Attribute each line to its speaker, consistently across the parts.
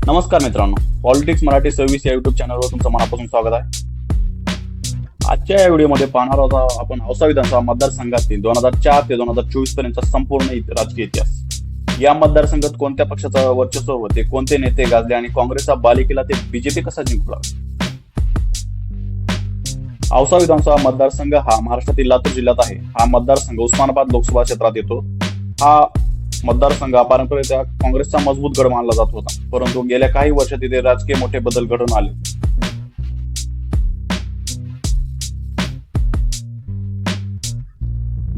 Speaker 1: नमस्कार मित्रांनो, politics Marathi service या युट्यूब चॅनलवर तुमचं मनापासून स्वागत आहे. आजच्या या व्हिडिओमध्ये पाहणार आहोत आपण औसा विधानसभा मतदारसंघातील 2004 ते 2024 पर्यंतचा संपूर्ण राजकीय इतिहास. या मतदारसंघात कोणत्या पक्षाचं वर्चस्व होते, कोणते नेते गाजले आणि काँग्रेसचा बालेकिल्ला ते बीजेपी कसा जिंकला. औसा विधानसभा मतदारसंघ हा महाराष्ट्रातील लातूर जिल्ह्यात आहे. हा मतदारसंघ उस्मानाबाद लोकसभा क्षेत्रात येतो. हा मतदारसंघ पारंपरिकरित्या काँग्रेसचा मजबूत गड मानला जात होता, परंतु गेल्या काही वर्षात तिथे राजकीय मोठे बदल घडून आले.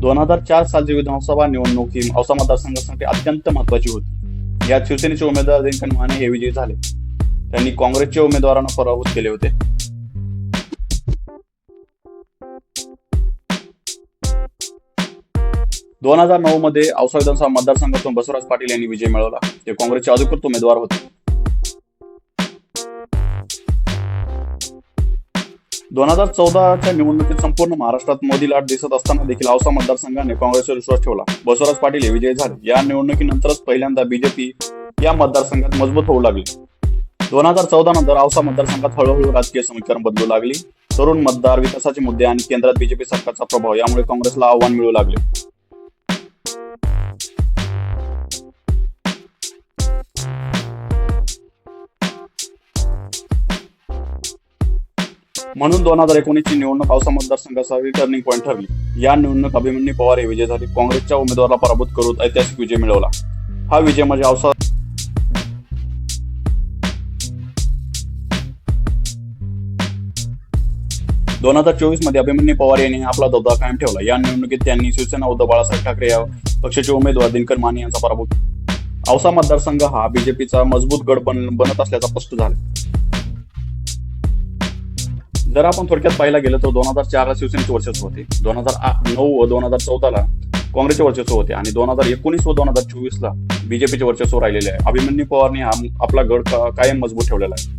Speaker 1: दोन 2004 सालची विधानसभा निवडणूक ही औसा मतदारसंघासाठी अत्यंत महत्वाची होती. यात शिवसेनेचे उमेदवार दिनकर माने हे विजयी झाले. त्यांनी काँग्रेसच्या उमेदवारांना पराभूत केले होते. 2009 मध्ये औसा विधानसभा मतदारसंघातून बसवराज पाटील यांनी विजय मिळवला. ते काँग्रेसचे अधिकृत उमेदवार होते. 2014च्या निवडणुकीत संपूर्ण महाराष्ट्रात मोदी लाट दिसत असताना देखील औसा मतदारसंघाने काँग्रेसवर विश्वास ठेवला. बसवराज पाटील हे विजयी झाले. या निवडणुकीनंतरच पहिल्यांदा बीजेपी या मतदारसंघात मजबूत होऊ लागली. 2014 नंतर औसा मतदारसंघात हळूहळू राजकीय समीकरण बदलू लागली. तरुण मतदार, विकासाचे मुद्दे आणि केंद्रात बीजेपी सरकारचा प्रभाव यामुळे काँग्रेसला आव्हान मिळू लागले. म्हणून 2019 ची निवडणूक औसा मतदारसंघासाठी टर्निंग पॉईंट ठरली. या निवडणूक अभिमन्यू पवार हे विजय झाले. काँग्रेसच्या उमेदवाराला पराभूत करून ऐतिहासिक विजय मिळवला. हा विजय म्हणजे औसा 2024 मध्ये अभिमन्यू पवार यांनी आपला दबदबा कायम ठेवला. या निवडणुकीत त्यांनी शिवसेना उद्धव बाळासाहेब ठाकरे या पक्षाचे उमेदवार दिनकर माने यांचा पराभव केला. औसा मतदारसंघ हा बीजेपीचा मजबूत गड बनत असल्याचा स्पष्ट झाला. जर आपण थोडक्यात पाहायला गेलं तर 2004 ला शिवसेनेचे वर्चस्व होते, 2009 व 2014 ला काँग्रेसचे वर्चस्व होते आणि 2019 व 2024 ला बीजेपीचे वर्चस्व राहिलेले आहे. अभिमन्यू पवारने आपला गड कायम मजबूत ठेवलेला आहे.